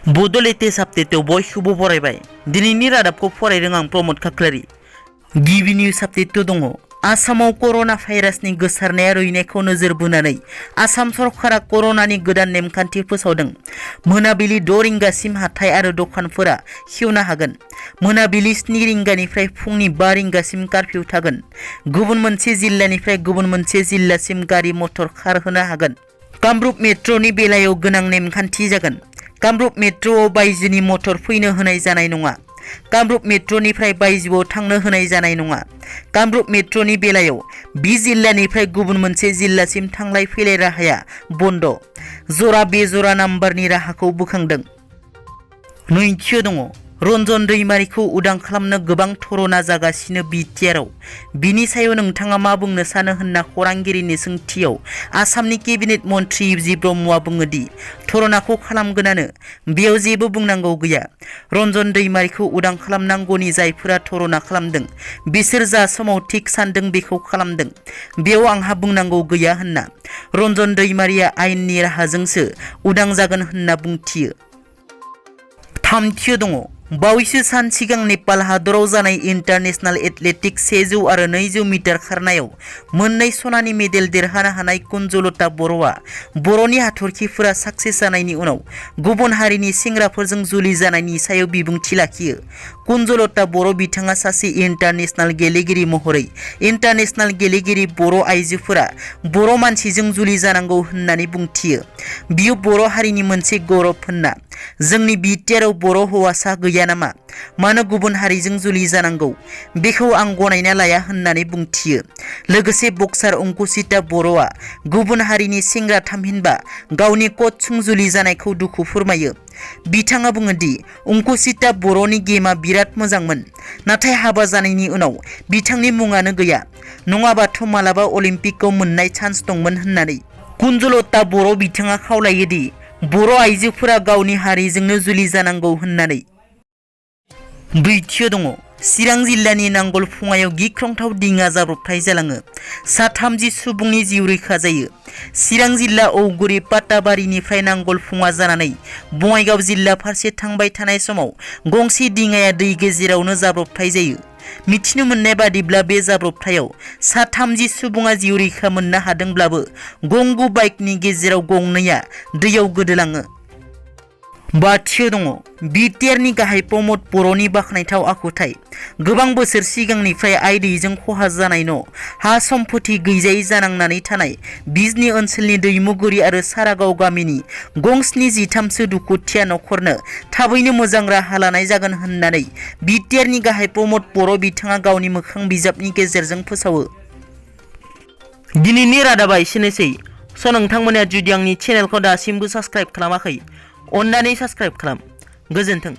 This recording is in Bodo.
Bodo latest update बयखौबो फरायबाय दिनैनि रादाबखौ फरायदों आं प्रमोद खाख्लारि गिबि निउज अपडेट दङ आसामाव कर'ना भाइरासनि गोसारनाया रुइनायखौ नोजोर बोनानै आसाम सरकारा कर'नानि गोदान नेमखान्थि फोसावदों मोनाबिलि 6 रिंगासिम हाथाय आरो दखानफोरा खेवनो हागोन मोनाबिलि 7 रिंगानिफ्राय फुंनि 5 रिंगासिम कर्फ्यू थागोन गुबुन मोनसे जिल्लानिफ्राय गुबुन मोनसे जिल्लासिम गारि मटर खारहोनो हागोन कामरुप मेट्र'नि बेलायाव गोनां नेमखान्थि जागोन कामरुप मेट्र'आव बायजोनि मटर फैनो होनाय जानाय नङा कामरुप मेट्र'निफ्राय बायजोआव थांनो होनाय जानाय नङा कामरुप मेट्र'नि बेलायाव बि जिल्लानिफ्राय गुबुन मोनसे जिल्लासिम थांलाय फैलाय राहाया बन्द जरा बेजरा नाम्बारनि राहाखौ बोखांदों नैथियाव दङ रन्जन दैमारिखौ उदां खालामनो गोबां धरना जागासिनो बिटिआरआव बिनि सायाव नोंथाङा मा बुंनो सानो होनना खौरांगिरिनि सोंथियाव आसामनि केबिनेट मन्थ्रि जि ब्रह्मआ बुङो दि धरनाखौ खालामगोनानो बेयाव जेबो बुंनांगौ गैया रन्जन दैमारिखौ उदां खालामनांगौनि जायफोरा धरना खालामदों बिसोर जा समाव थिक सानदों बेखौ खालामदों बेयाव आंहा बुंनांगौ गैया होनना रन्जन दैमारिया आयेननि राहाजोंसो उदां जागोन होनना बुंथियो थामथियाव दङ बावैसो सान सिगां नेपाल हादराव जानाय इन्टारनेशनल एथलेटिक्स 100 आरो 200 मिटार खारनायाव मोननै सनानि मेडेल देरहानो हानाय कुन्जलता बर'आ बर'नि हाथरखिफोरा साक्सेस जानायनि उनाव गुबुन हारिनि सेंग्राफोरजों जुलि जानायनि सायाव बिबुंथि लाखियो कुन्जलता बर' बिथाङा सासे इन्टारनेशनल गेलेगिरि महरै इन्टारनेशनल गेलेगिरि बर' आइजोफोरा बर' मानसिजों जुलि जानांगौ होननानै बुंथियो बियो बर' हारिनि मोनसे गौरब होनना जोंनि बिटिआरआव बर' हौवासा गैया नामा मानो गुबुन हारिजों जुलि जानांगौ बेखौ आं गनायना लाया होननानै बुंथियो लोगोसे बक्सार अंकुसिता बर'आ गुबुन हारिनि सेंग्रा थामहिनबा गावनि कचजों जुलि जानायखौ दुखु फोरमायो बिथाङा बुङो दि अंकुसिता बर'नि गेमा बिराद मोजांमोन नाथाय हाबा जानायनि उनाव बिथांनि मुङानो गैया नङाबाथ' मालाबा अलिम्पिकआव मोननाय चान्स दंमोन होननानै कुन्जलता बर' बिथाङा खावलायो दि बर' आइजोफोरा गावनि हारिजोंनो जुलि जानांगौ होननानै ब्रैथियाव दङ चिरां जिल्लानि नांगलफुङायाव गिख्रंथाव दिङा जाब्रबथाय जालाङो सा 30 सुबुंनि जिउ रैखा जायो चिरां जिल्ला औगुरि पाटाबारिनिफ्राय नांगलफुङा जानानै बङाइगाव जिल्ला फारसे थांबाय थानाय समाव गंसे दिङाया दै गेजेरावनो जाब्रबथाय जायो मिथिनो मोननाय बादिब्ला बे जाब्रबथायाव सा 30 सुबुङा जिउ रैखा मोननो हादोंब्लाबो गंगु बाइकनि गेजेराव गंनैया दैयाव गोदोलाङो बाथियाव दङ बिटिआरनि गाहाय प्रमोद बर'नि बाखनायथाव आखुथाय गोबां बोसोर सिगांनिफ्राय आइ दैजों खहा जानाय न' हा सम्पति गैजायै जानांनानै थानाय बिजनि ओनसोलनि दैमुगुरि आरो सारागाव गामिनि गं 73 दुखुथिया न'खरनो थाबैनो मोजां राहा लानाय जागोन होननानै बिटिआरनि गाहाय प्रमोद बर' बिथाङा गावनि मोखां बिजाबनि गेजेरजों फोसावो दिनैनि रादाबा एसेनोसै नोंथांमोना जुदि आंनि चेनेलखौ दासिमबो साबस्क्राइब खालामाखै अन्नानै साबस्क्राइब खालाम गोजोन्थों।